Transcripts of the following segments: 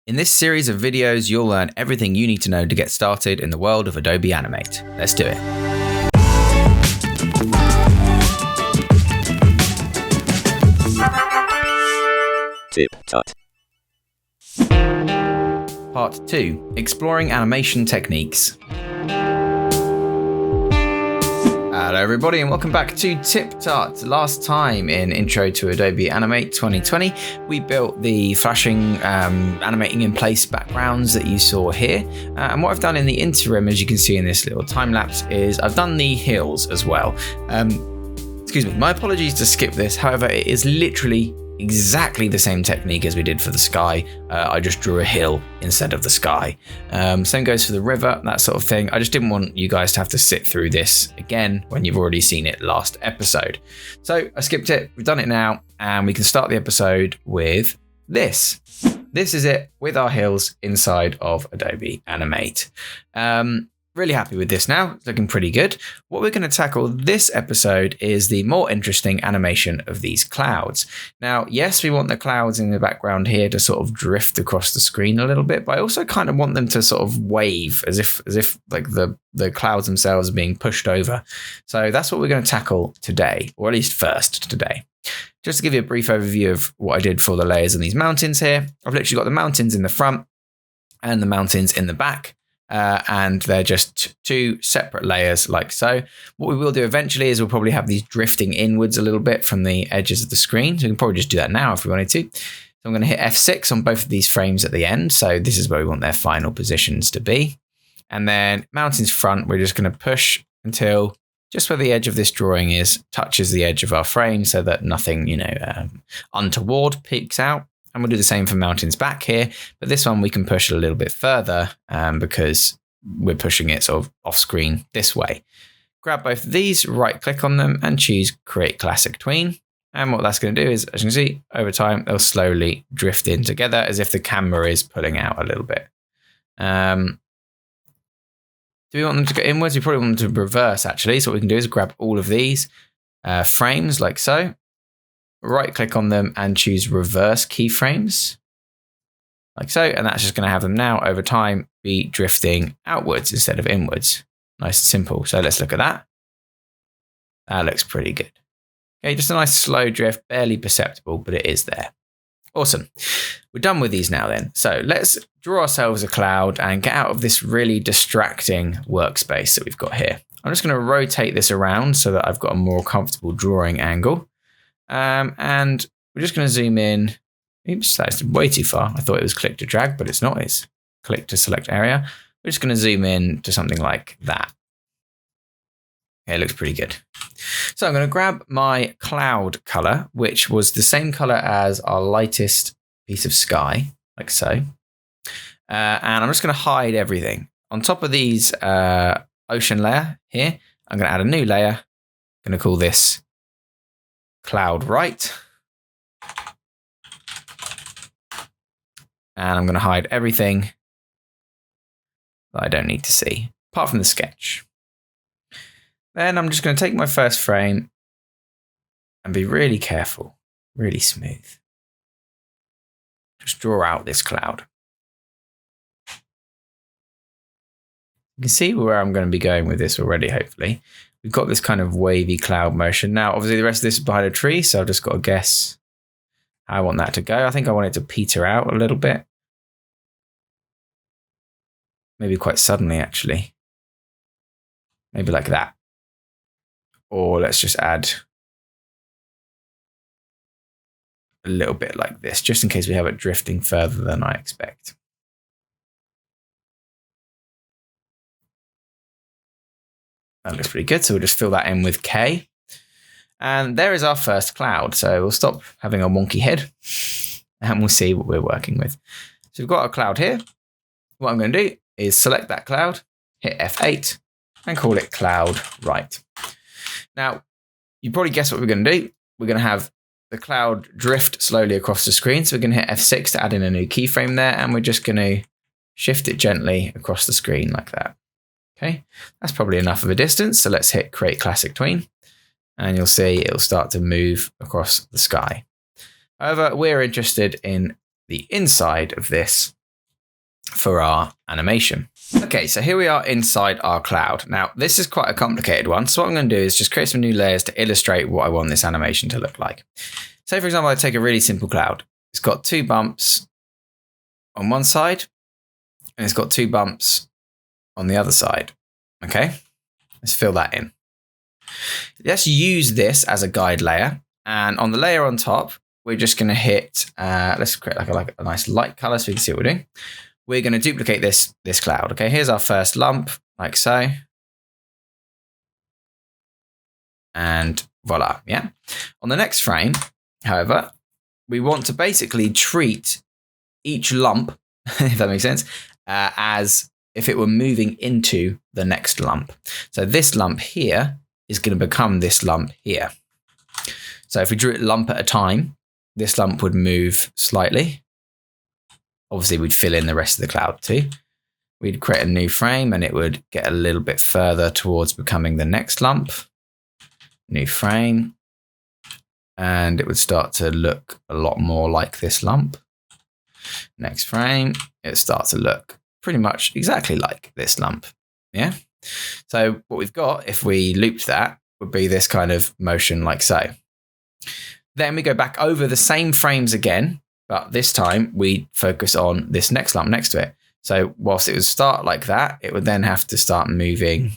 In this series of videos, you'll learn everything you need to know to get started in the world of Adobe Animate. Let's do it. TipTut. Part 2. Exploring Animation Techniques. Hello everybody and welcome back to TipTut. Last time in Intro to Adobe Animate 2020, we built the flashing animating in place backgrounds that you saw here. And what I've done in the interim, as you can see in this little time lapse, is I've done the hills as well. Excuse me, my apologies to skip this. However, it is literally exactly the same technique as we did for the sky. I just drew a hill instead of the sky. Same goes for the river, that sort of thing. I just didn't want you guys to have to sit through this again when you've already seen it last episode. So I skipped it, we've done it now, and we can start the episode with this. This is it with our hills inside of Adobe Animate. Really happy with this now, it's looking pretty good. What we're going to tackle this episode is the more interesting animation of these clouds. Now, yes, we want the clouds in the background here to sort of drift across the screen a little bit, but I also kind of want them to sort of wave as if like the clouds themselves are being pushed over. So that's what we're going to tackle today, or at least first today. Just to give you a brief overview of what I did for the layers on these mountains here, I've literally got the mountains in the front and the mountains in the back. And they're just two separate layers like so. What we will do eventually is we'll probably have these drifting inwards a little bit from the edges of the screen. So we can probably just do that now if we wanted to. So I'm going to hit F6 on both of these frames at the end. So this is where we want their final positions to be. And then mountains front, we're just going to push until just where the edge of this drawing is touches the edge of our frame so that nothing, untoward peeks out. And we'll do the same for mountains back here, but this one we can push a little bit further because we're pushing it sort of off screen this way. Grab both of these, right click on them and choose Create Classic Tween. And what that's going to do is, as you can see, over time, they'll slowly drift in together as if the camera is pulling out a little bit. Do we want them to go inwards? We probably want them to reverse actually. So what we can do is grab all of these frames like so. Right click on them and choose reverse keyframes like so, and that's just going to have them now over time be drifting outwards instead of inwards. Nice and simple. So let's look at that. That looks pretty good. Okay, just a nice slow drift, barely perceptible, but it is there. Awesome. We're done with these now then. So let's draw ourselves a cloud and get out of this really distracting workspace that we've got here. I'm just going to rotate this around so that I've got a more comfortable drawing angle. And we're just going to zoom in. Oops, that's way too far. I thought it was click to drag, but it's not. It's click to select area. We're just going to zoom in to something like that. Okay, it looks pretty good. So I'm going to grab my cloud color, which was the same color as our lightest piece of sky, like so. And I'm just going to hide everything. On top of these ocean layer here, I'm going to add a new layer. I'm going to call this Cloud Right. And I'm going to hide everything that I don't need to see, apart from the sketch. Then I'm just going to take my first frame and be really careful, really smooth. Just draw out this cloud. You can see where I'm going to be going with this already, hopefully. We've got this kind of wavy cloud motion. Now, obviously, the rest of this is behind a tree, so I've just got to guess how I want that to go. I think I want it to peter out a little bit. Maybe quite suddenly, actually. Maybe like that. Or let's just add a little bit like this, just in case we have it drifting further than I expect. That looks pretty good. So we'll just fill that in with K. And there is our first cloud. So we'll stop having a wonky head and we'll see what we're working with. So we've got our cloud here. What I'm going to do is select that cloud, hit F8 and call it Cloud Right. Now, you probably guessed what we're going to do. We're going to have the cloud drift slowly across the screen. So we're going to hit F6 to add in a new keyframe there. And we're just going to shift it gently across the screen like that. Okay, that's probably enough of a distance. So let's hit Create Classic Tween and you'll see it'll start to move across the sky. However, we're interested in the inside of this for our animation. Okay, so here we are inside our cloud. Now, this is quite a complicated one. So what I'm going to do is just create some new layers to illustrate what I want this animation to look like. Say, for example, I take a really simple cloud. It's got 2 bumps on one side, and it's got 2 bumps on the other side. Okay, let's fill that in. Let's use this as a guide layer. And on the layer on top, we're just going to hit, let's create like a nice light color so we can see what we're doing. We're going to duplicate this cloud. Okay, here's our first lump, like so. And voila, yeah. On the next frame, however, we want to basically treat each lump, if that makes sense, as if it were moving into the next lump. So this lump here is going to become this lump here. So if we drew it lump at a time, this lump would move slightly. Obviously, we'd fill in the rest of the cloud too. We'd create a new frame and it would get a little bit further towards becoming the next lump. New frame. And it would start to look a lot more like this lump. Next frame, it starts to look pretty much exactly like this lump. Yeah. So what we've got, if we looped that, would be this kind of motion like so. Then we go back over the same frames again, but this time we focus on this next lump next to it. So whilst it would start like that, it would then have to start moving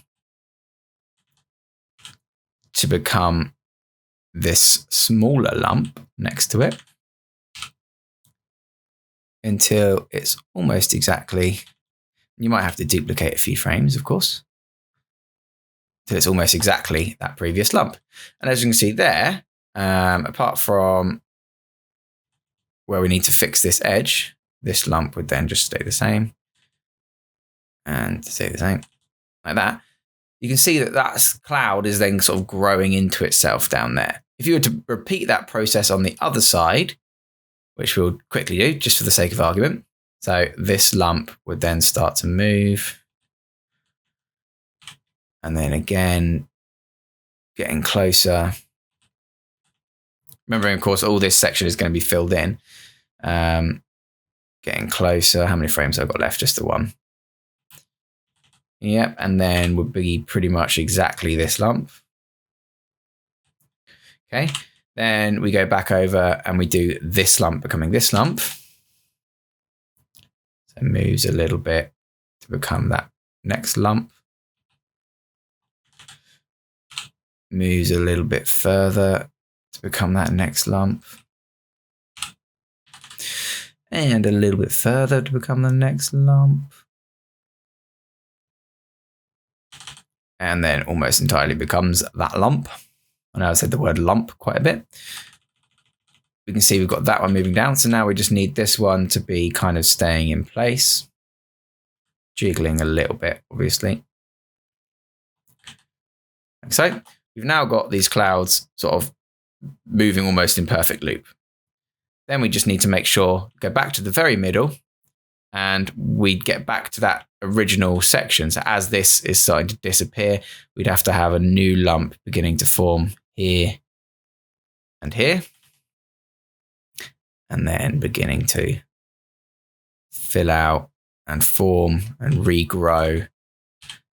to become this smaller lump next to it until it's almost exactly, you might have to duplicate a few frames, of course, till it's almost exactly that previous lump. And as you can see there, apart from where we need to fix this edge, this lump would then just stay the same and stay the same like that. You can see that that cloud is then sort of growing into itself down there. If you were to repeat that process on the other side, which we'll quickly do just for the sake of argument. So this lump would then start to move. And then again, getting closer. Remembering, of course, all this section is going to be filled in. Getting closer. How many frames I've got left? Just the one. Yep. And then would be pretty much exactly this lump. Okay. Then we go back over and we do this lump becoming this lump. So it moves a little bit to become that next lump. Moves a little bit further to become that next lump. And a little bit further to become the next lump. And then almost entirely becomes that lump. I know I said the word lump quite a bit. We can see we've got that one moving down. So now we just need this one to be kind of staying in place. Jiggling a little bit, obviously. Like so. We've now got these clouds sort of moving almost in perfect loop. Then we just need to make sure, go back to the very middle, and we'd get back to that original section. So as this is starting to disappear, we'd have to have a new lump beginning to form here and here. And then beginning to fill out and form and regrow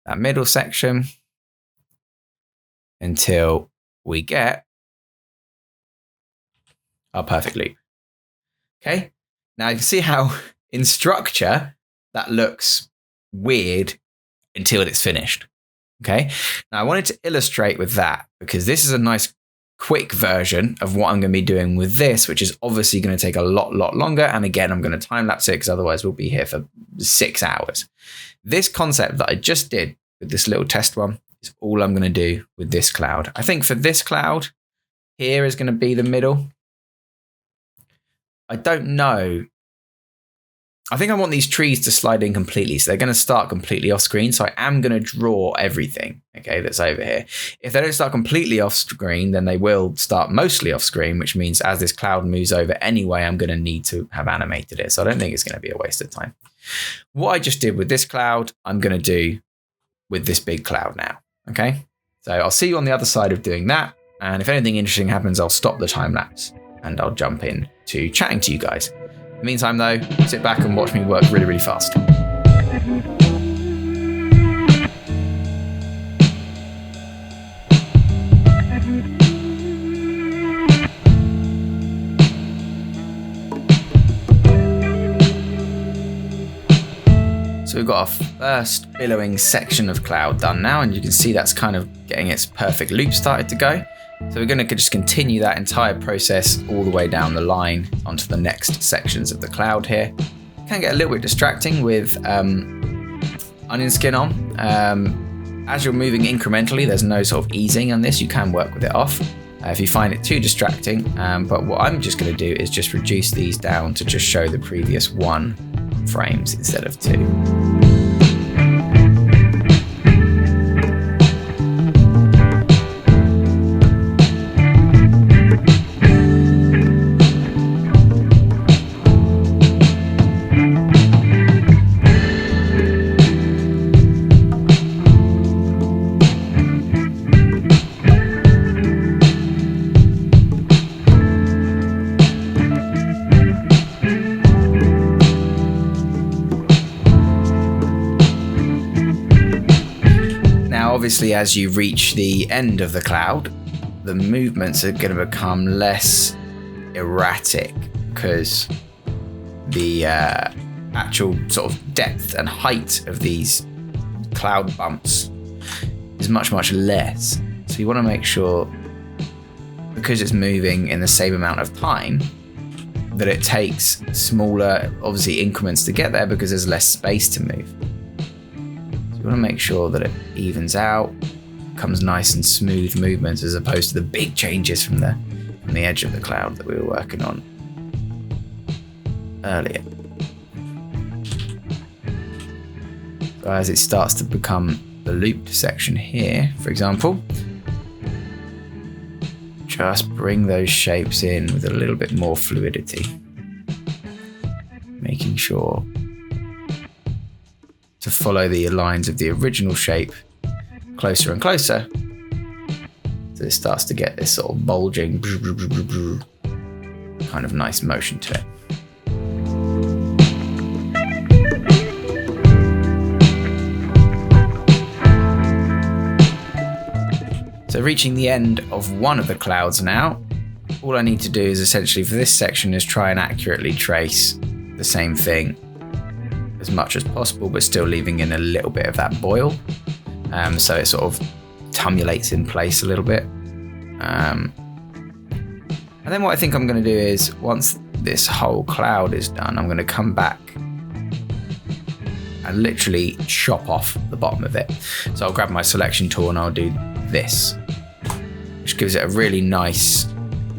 that middle section until we get our perfect loop. Okay, now you can see how in structure that looks weird until it's finished. Okay, now I wanted to illustrate with that because this is a nice quick version of what I'm going to be doing with this, which is obviously going to take a lot longer. And again, I'm going to time lapse it because otherwise we'll be here for 6 hours. This concept that I just did with this little test one is all I'm going to do with this cloud. I think for this cloud here is going to be the middle. I don't know. I think I want these trees to slide in completely. So they're going to start completely off screen. So I am going to draw everything, okay, that's over here. If they don't start completely off screen, then they will start mostly off screen, which means as this cloud moves over anyway, I'm going to need to have animated it. So I don't think it's going to be a waste of time. What I just did with this cloud, I'm going to do with this big cloud now, okay? So I'll see you on the other side of doing that. And if anything interesting happens, I'll stop the time lapse and I'll jump in to chatting to you guys. the meantime though, sit back and watch me work really, really fast. So we've got our first billowing section of cloud done now, and you can see that's kind of getting its perfect loop started to go. So we're going to just continue that entire process all the way down the line onto the next sections of the cloud here. It can get a little bit distracting with onion skin on. As you're moving incrementally, there's no sort of easing on this. You can work with it off if you find it too distracting. But what I'm just going to do is just reduce these down to just show the previous 1 frames instead of 2. Obviously, as you reach the end of the cloud, the movements are going to become less erratic because the actual sort of depth and height of these cloud bumps is much, much less. So you want to make sure, because it's moving in the same amount of time, that it takes smaller, obviously, increments to get there because there's less space to move. You want to make sure that it evens out, becomes nice and smooth movements as opposed to the big changes from the edge of the cloud that we were working on earlier. So as it starts to become the looped section here, for example, just bring those shapes in with a little bit more fluidity, making sure to follow the lines of the original shape closer and closer, so it starts to get this sort of bulging kind of nice motion to it. So reaching the end of one of the clouds now, all I need to do is essentially for this section is try and accurately trace the same thing as much as possible, but still leaving in a little bit of that boil, so it sort of tumulates in place a little bit. And then what I think I'm going to do is, once this whole cloud is done, I'm going to come back and literally chop off the bottom of it. So I'll grab my selection tool and I'll do this, which gives it a really nice,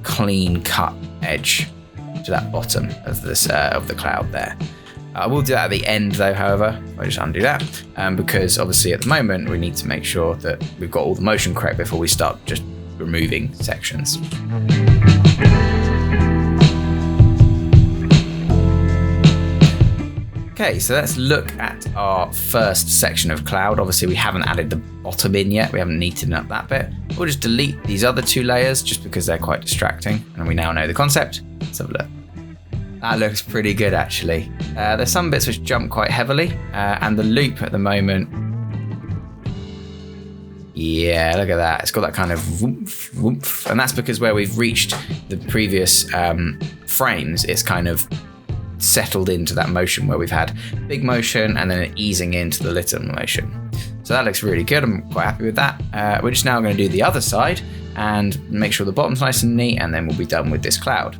clean cut edge to that bottom of this of the cloud there. I will do that at the end though, however, I just undo that, because obviously at the moment we need to make sure that we've got all the motion correct before we start just removing sections. Okay, so let's look at our first section of cloud. Obviously we haven't added the bottom in yet, we haven't neatened up that bit. We'll just delete these other 2 layers just because they're quite distracting and we now know the concept. Let's have a look. That looks pretty good actually. There's some bits which jump quite heavily, and the loop at the moment, yeah, look at that. It's got that kind of whoomph, whoomph, and that's because where we've reached the previous frames, it's kind of settled into that motion where we've had big motion and then easing into the little motion. So that looks really good. I'm quite happy with that. We're just now going to do the other side and make sure the bottom's nice and neat, and then we'll be done with this cloud.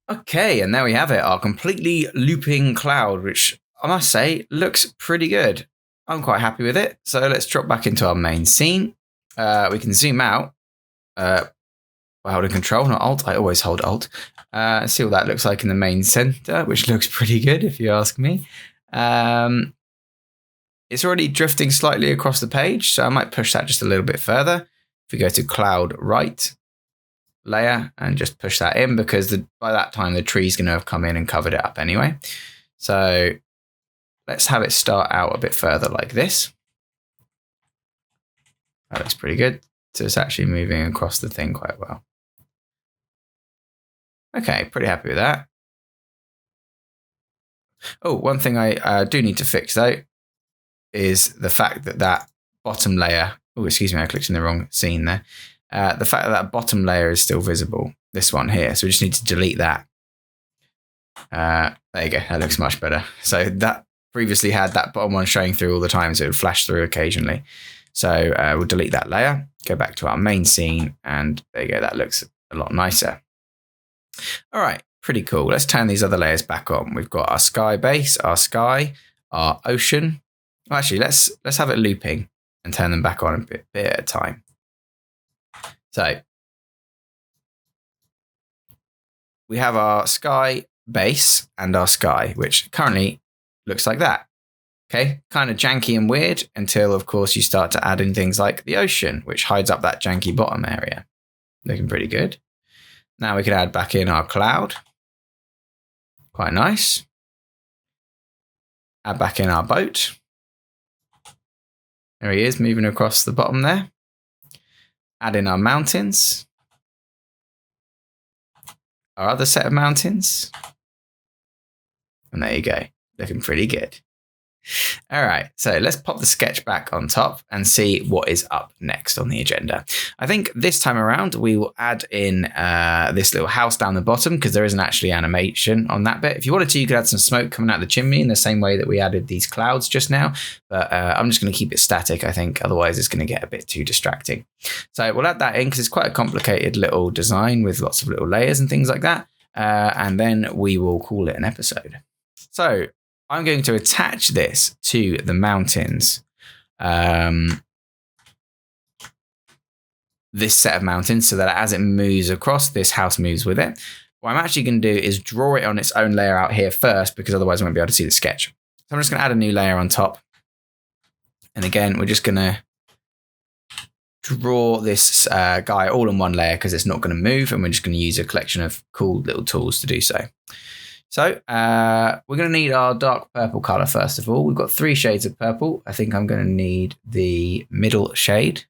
Okay, and there we have it, our completely looping cloud, which I must say looks pretty good. I'm quite happy with it. So let's drop back into our main scene. We can zoom out by holding Control, not Alt. I always hold Alt. See what that looks like in the main center, which looks pretty good if you ask me. It's already drifting slightly across the page, so I might push that just a little bit further. If we go to Cloud Right layer and just push that in, because by that time the tree's going to have come in and covered it up anyway. So let's have it start out a bit further like this. That looks pretty good. So it's actually moving across the thing quite well. Okay, pretty happy with that. Oh, one thing I do need to fix though is the fact that that bottom layer, oh, excuse me, I clicked in the wrong scene there. The fact that that bottom layer is still visible, this one here. So we just need to delete that. There you go, that looks much better. So that previously had that bottom one showing through all the time, so it would flash through occasionally. So we'll delete that layer, go back to our main scene, and there you go, that looks a lot nicer. All right, pretty cool. Let's turn these other layers back on. We've got our sky base, our sky, our ocean. Well, actually, let's have it looping and turn them back on a bit at a time. So we have our sky base and our sky, which currently looks like that. Okay, kind of janky and weird until, of course, you start to add in things like the ocean, which hides up that janky bottom area. Looking pretty good. Now we can add back in our cloud. Quite nice. Add back in our boat. There he is, moving across the bottom there. Add in our mountains. Our other set of mountains. And there you go. Looking pretty good. All right, so let's pop the sketch back on top and see what is up next on the agenda. I think this time around we will add in this little house down the bottom, because there isn't actually animation on that bit. If you wanted to, you could add some smoke coming out the chimney in the same way that we added these clouds just now, but I'm just going to keep it static, I think, otherwise it's going to get a bit too distracting. So we'll add that in because it's quite a complicated little design with lots of little layers and things like that, and then we will call it an episode. So I'm going to attach this to the mountains. This set of mountains, so that as it moves across, this house moves with it. What I'm actually going to do is draw it on its own layer out here first, because otherwise I won't be able to see the sketch. So I'm just going to add a new layer on top. And again, we're just going to draw this guy all in one layer because it's not going to move. And we're just going to use a collection of cool little tools to do so. So we're going to need our dark purple color first of all. We've got 3 shades of purple. I think I'm going to need the middle shade.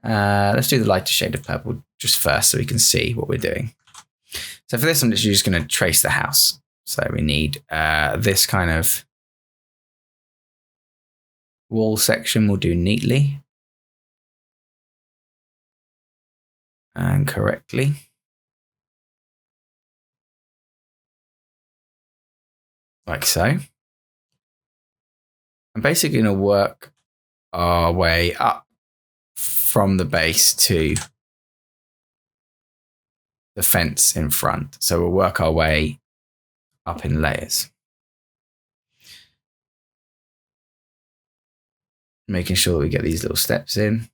Let's do the lighter shade of purple just first so we can see what we're doing. So for this, I'm just going to trace the house. So we need this kind of wall section we'll do neatly and correctly. Like so. I'm basically going to work our way up from the base to the fence in front. So we'll work our way up in layers. Making sure that we get these little steps in.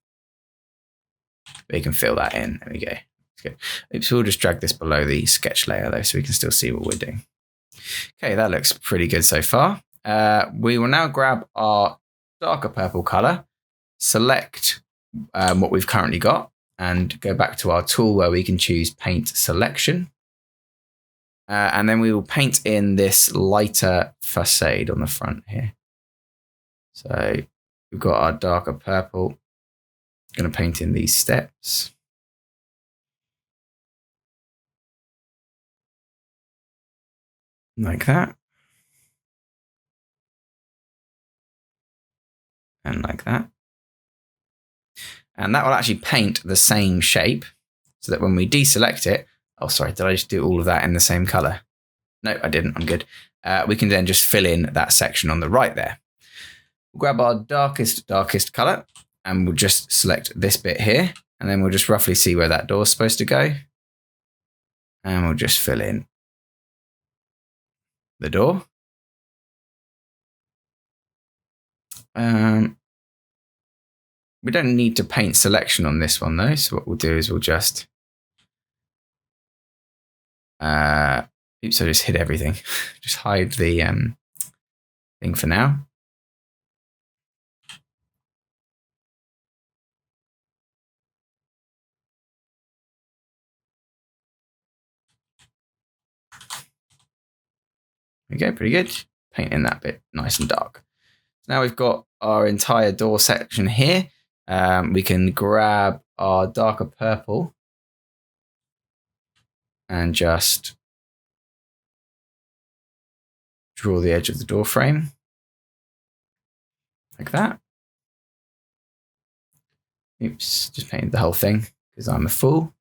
We can fill that in. There we go. That's good. Oops, we'll just drag this below the sketch layer though, so we can still see what we're doing. Okay, that looks pretty good so far. We will now grab our darker purple color, select what we've currently got, and go back to our tool where we can choose paint selection. And then we will paint in this lighter facade on the front here. So we've got our darker purple. Going to paint in these steps. Like that. And like that. And that will actually paint the same shape so that when we deselect it, oh, sorry, did I just do all of that in the same color? No, I didn't. I'm good. We can then just fill in that section on the right there. We'll grab our darkest color and we'll just select this bit here. And then we'll just roughly see where that door is supposed to go. And we'll just fill in the door. We don't need to paint selection on this one though. So what we'll do is we'll just, oops, I just hid everything. Just hide the thing for now. Okay, pretty good. Painting that bit nice and dark. So now we've got our entire door section here. We can grab our darker purple and just draw the edge of the door frame like that. Oops, just painted the whole thing because I'm a fool.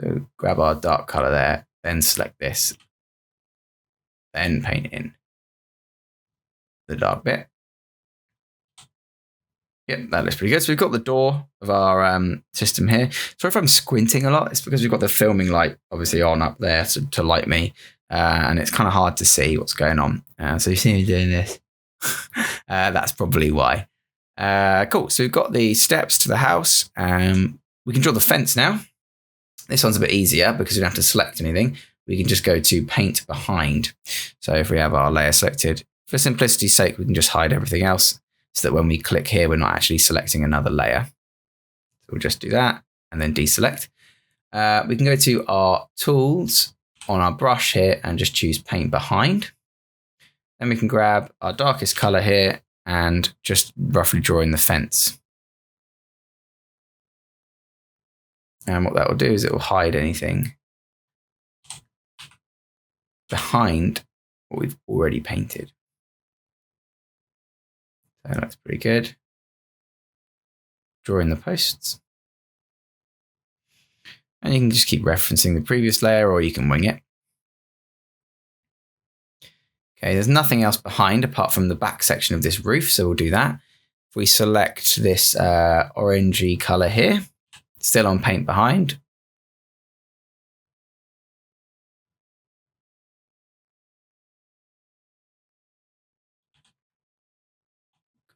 So grab our dark color there, then select this, then paint in the dark bit. Yep, that looks pretty good. So we've got the door of our system here. Sorry if I'm squinting a lot. It's because we've got the filming light obviously on up there to light me. And it's kind of hard to see what's going on. So you see me doing this. That's probably why. Cool. So we've got the steps to the house. We can draw the fence now. This one's a bit easier because we don't have to select anything. We can just go to paint behind. So if we have our layer selected, for simplicity's sake, we can just hide everything else so that when we click here, we're not actually selecting another layer. So we'll just do that and then deselect. We can go to our tools on our brush here and just choose paint behind. Then we can grab our darkest color here and just roughly draw in the fence. And what that will do is it will hide anything behind what we've already painted. So that's pretty good. Draw in the posts. And you can just keep referencing the previous layer or you can wing it. Okay, there's nothing else behind apart from the back section of this roof, so we'll do that. If we select this orangey color here, still on paint behind.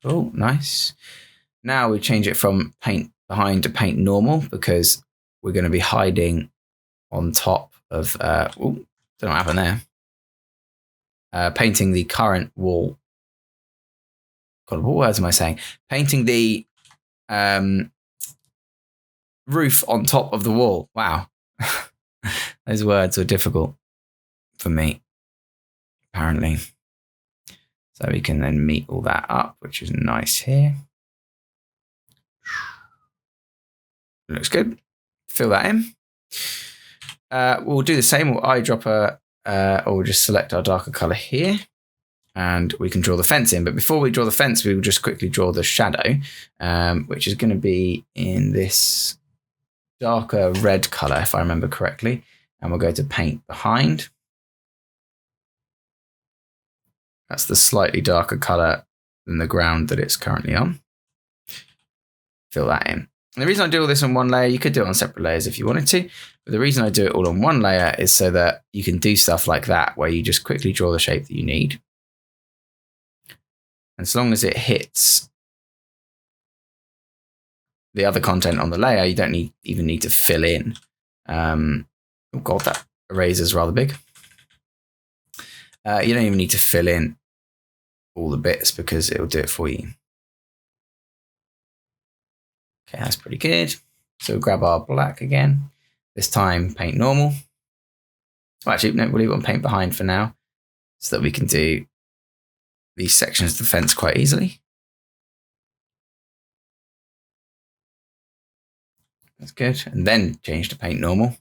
Cool, nice. Now we change it from paint behind to paint normal because we're going to be hiding on top of, don't know what happened there. Painting the current wall. God, what words am I saying? Painting the roof on top of the wall. Wow. Those words are difficult for me, apparently. So we can then meet all that up, which is nice here. Looks good. Fill that in. We'll do the same. We'll eyedropper, or we'll just select our darker color here. And we can draw the fence in. But before we draw the fence, we will just quickly draw the shadow, which is going to be in this darker red color, if I remember correctly. And we'll go to paint behind. That's the slightly darker color than the ground that it's currently on. Fill that in. And the reason I do all this on one layer, you could do it on separate layers if you wanted to, but the reason I do it all on one layer is so that you can do stuff like that, where you just quickly draw the shape that you need. And as long as it hits the other content on the layer, you don't even need to fill in. Oh God, that eraser is rather big. You don't even need to fill in all the bits because it'll do it for you. Okay, that's pretty good. So we'll grab our black again. This time paint normal. Well, actually, no, we'll leave it on paint behind for now so that we can do these sections of the fence quite easily. That's good. And then change to paint normal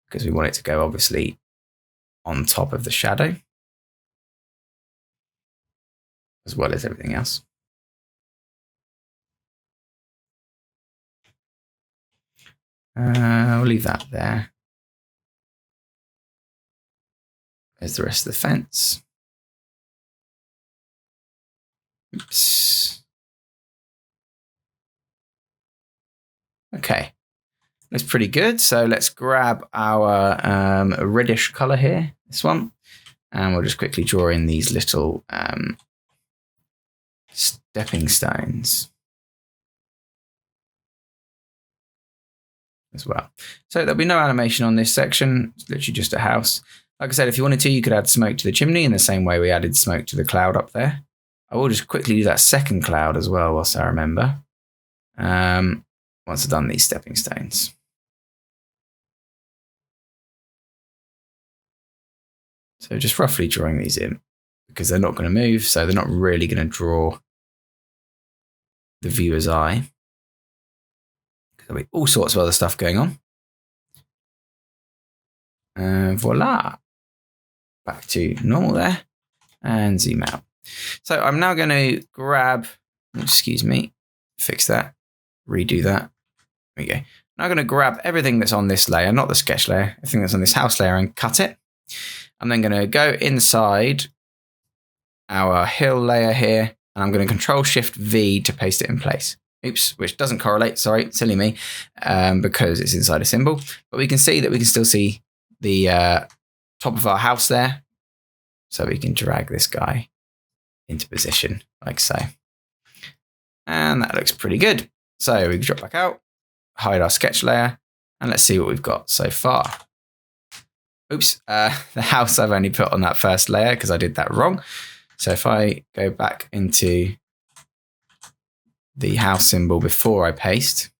because we want it to go obviously on top of the shadow as well as everything else. We'll leave that there. There's the rest of the fence. Oops. Okay, looks pretty good. So let's grab our reddish color here, this one, and we'll just quickly draw in these little stepping stones as well. So there'll be no animation on this section. It's literally just a house. Like I said, if you wanted to, you could add smoke to the chimney in the same way we added smoke to the cloud up there. I will just quickly do that second cloud as well whilst I remember. Once I've done these stepping stones. So just roughly drawing these in because they're not going to move, so they're not really going to draw the viewer's eye. There'll be all sorts of other stuff going on. And voila. Back to normal there and zoom out. So I'm now going to grab, excuse me, fix that, redo that. There we go. Now I'm going to grab everything that's on this layer, not the sketch layer, everything that's on this house layer and cut it. I'm then going to go inside our hill layer here and I'm going to Control-Shift-V to paste it in place. Oops, which doesn't correlate, sorry, silly me, because it's inside a symbol. But we can see that we can still see the top of our house there. So we can drag this guy into position like so. And that looks pretty good. So we can drop back out, hide our sketch layer, and let's see what we've got so far. Oops, the house I've only put on that first layer because I did that wrong. So if I go back into the house symbol before I paste,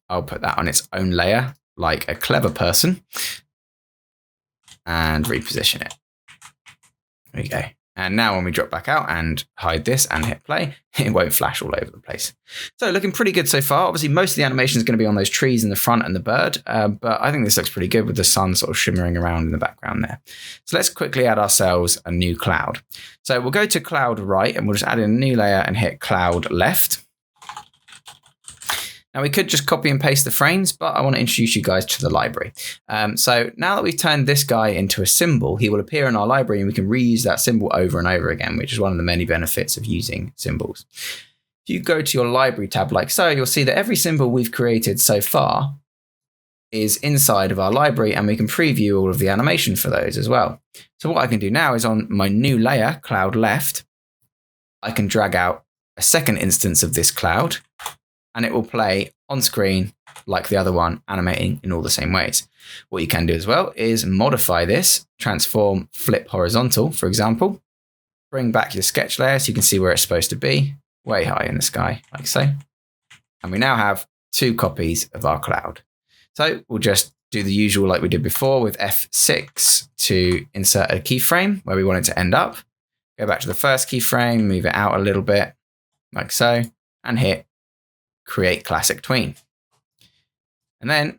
I'll put that on its own layer like a clever person and reposition it. There we go. And now when we drop back out and hide this and hit play, it won't flash all over the place. So looking pretty good so far. Obviously, most of the animation is going to be on those trees in the front and the bird, but I think this looks pretty good with the sun sort of shimmering around in the background there. So let's quickly add ourselves a new cloud. So we'll go to cloud right and we'll just add in a new layer and hit cloud left. Now we could just copy and paste the frames, but I want to introduce you guys to the library. So now that we've turned this guy into a symbol, he will appear in our library and we can reuse that symbol over and over again, which is one of the many benefits of using symbols. If you go to your library tab like so, you'll see that every symbol we've created so far is inside of our library and we can preview all of the animation for those as well. So what I can do now is on my new layer, cloud left, I can drag out a second instance of this cloud and it will play on screen like the other one, animating in all the same ways. What you can do as well is modify this, transform, flip horizontal, for example. Bring back your sketch layer so you can see where it's supposed to be, way high in the sky, like so. And we now have two copies of our cloud. So we'll just do the usual like we did before with F6 to insert a keyframe where we want it to end up. Go back to the first keyframe, move it out a little bit, like so, and hit create classic tween. And then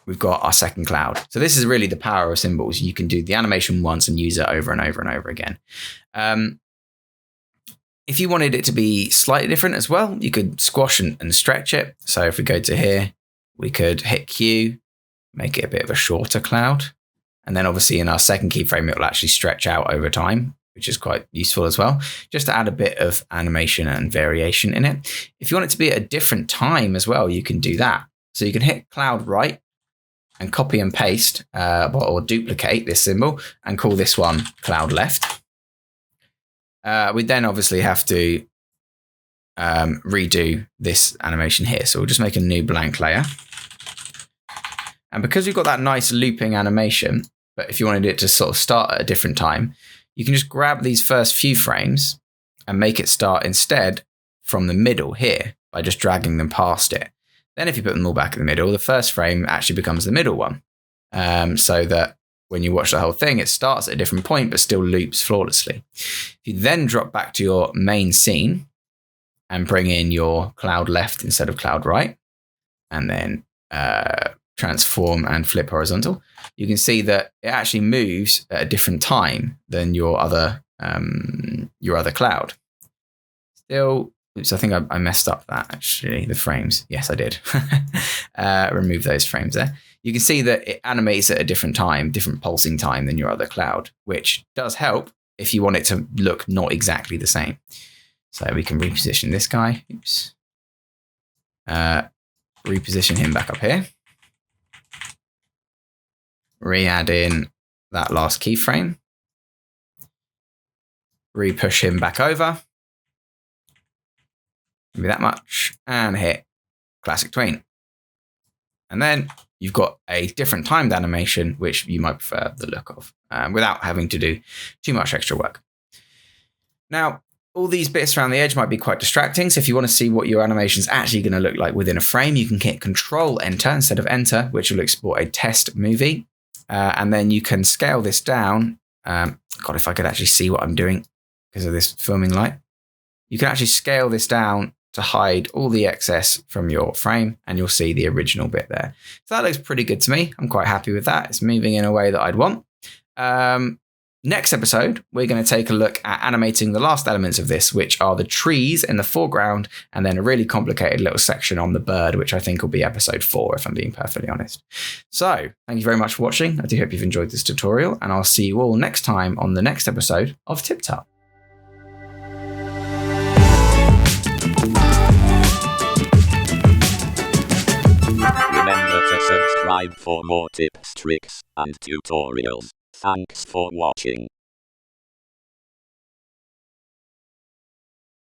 we've got our second cloud. So this is really the power of symbols. You can do the animation once and use it over and over and over again. If you wanted it to be slightly different as well, you could squash and stretch it. So if we go to here, we could hit Q, make it a bit of a shorter cloud. And then obviously in our second keyframe, it will actually stretch out over time, which is quite useful as well, just to add a bit of animation and variation in it. If you want it to be at a different time as well, you can do that. So you can hit cloud right and copy and paste or duplicate this symbol and call this one cloud left. We then obviously have to redo this animation here. So we'll just make a new blank layer. And because we've got that nice looping animation, but if you wanted it to sort of start at a different time, you can just grab these first few frames and make it start instead from the middle here by just dragging them past it. Then if you put them all back in the middle, the first frame actually becomes the middle one. So that when you watch the whole thing, it starts at a different point, but still loops flawlessly. If you then drop back to your main scene and bring in your cloud left instead of cloud right, and then transform and flip horizontal, you can see that it actually moves at a different time than your other cloud. Still, oops, I think I messed up that actually, the frames. Yes, I did. Remove those frames there. you can see that it animates at a different time, different pulsing time than your other cloud, which does help if you want it to look not exactly the same. So we can reposition this guy. Oops. Reposition him back up here. Re-add in that last keyframe. Re-push him back over. Maybe that much. And hit classic tween. And then you've got a different timed animation, which you might prefer the look of, without having to do too much extra work. Now, all these bits around the edge might be quite distracting. So if you want to see what your animation is actually going to look like within a frame, you can hit Control-Enter instead of Enter, which will export a test movie. And then you can scale this down. God, if I could actually see what I'm doing because of this filming light. You can actually scale this down to hide all the excess from your frame, and you'll see the original bit there. So that looks pretty good to me. I'm quite happy with that. It's moving in a way that I'd want. Next episode, we're going to take a look at animating the last elements of this, which are the trees in the foreground, and then a really complicated little section on the bird, which I think will be episode 4, if I'm being perfectly honest. So, thank you very much for watching. I do hope you've enjoyed this tutorial, and I'll see you all next time on the next episode of TipTut. Remember to subscribe for more tips, tricks, and tutorials. Thanks for watching.